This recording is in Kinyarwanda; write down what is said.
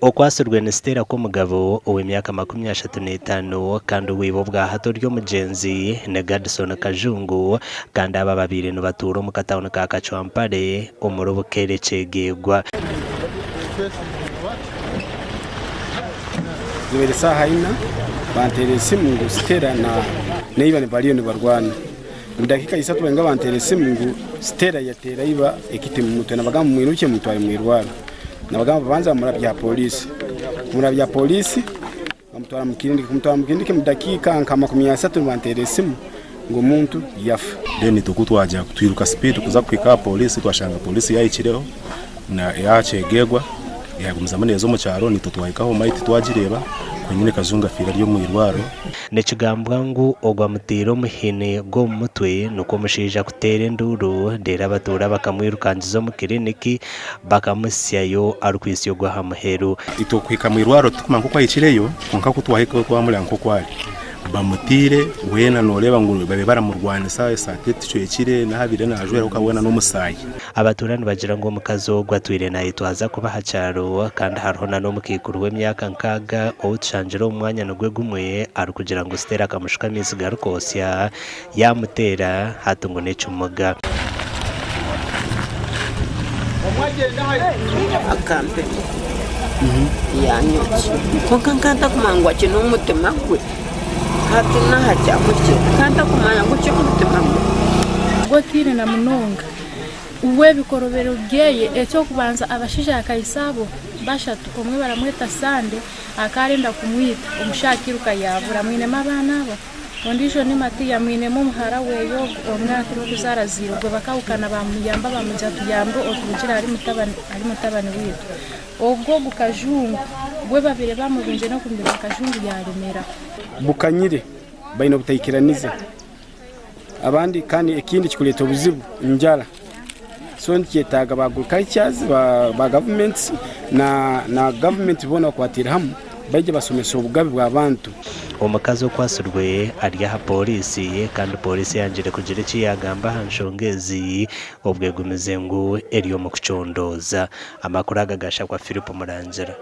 okwasurwe n'Stella k'umugabo uw'imyaka 35 kandi uwibo bwa hato ry'omugenzi ne Gadson Kajungu kandi aba babiri nibatura mu katawuni ka Kachwampare omurubukere Kyegegwa. Zibere saha ina bantere simu ngo Stella na neiba baliyo ni barwana mu dakika 3 benga bantere simu ngo Stella yatera iba ekite mu mutwe nabagamba mu mwiruke mutware mu irwara nabagamba banza murabya polisi bamutwara mu kirindike mu dakika nka 30 bantere simu ngo muntu yafa deni tukutwaje kutwiruka speed kuza kwika polisi twashanga polisi yayikireho na Kyegegwa yagumza manezo mu cyaro nitutwayikaho maiti twagireba kwenyine Kazunga fira ryo mu irwaro nekigambwa ngo ogwa mutiro muhine go mutwe nuko mushija kutera nduru dera batura bakamwirukanjiza mu kiriniki bakamusyayo arukwisyo gwa hamuheru itokwika mu irwaro tukuma nko kwayikireyo konka kutwahika kwa mulanko kwali bamutire wena noreba ngo babe baramurwana saa tete cyo ekire na habire na ajwera ukabona no musayi abaturani bagira ngo mukazogwa twire nayo twaza kuba hacaro kandi hariho na no mukikuru w'emyaka nkaga outshanjira umwanya nogwe gumwe ari kugira ngo Stella kamushika misi garukosya yamutera hatungo necumuga akampe yanyoki kokankanta kumangwa kino umutima gwe hatuna haja muke kanta kumanya ngo cyo umutima gwe tire na munonga uwe bikorobero geye ecyo kubanza abashija akayisabo bashatu omwe baramweta Sande akarinda kumwita umushakira yavura mwine mabana abo ondisho ni Matiya mwine mu muhara weyo omwaka ro kuzarazira gwe bakawukana bamuyamba bamuja tuyambo otugira ari mutabani witu obwo bukajungu gwe babire bamubinje no kumbira Kajungu yaremera bukanyire bayino butayikiraniza abandi kandi ekindi kikuleta obuzibu njala so nkyetaga baguruka icyazi ba government na government bona kwatira hamwe baje basomesa obugabe bw'abantu omukazi okwasurwe ari ha polisi kandi polisi yanjire kugira ikiyagamba hanshongezi obwegumize ngo eriyo mu kucondoza amakuru agagasha kwa Philip Murangira.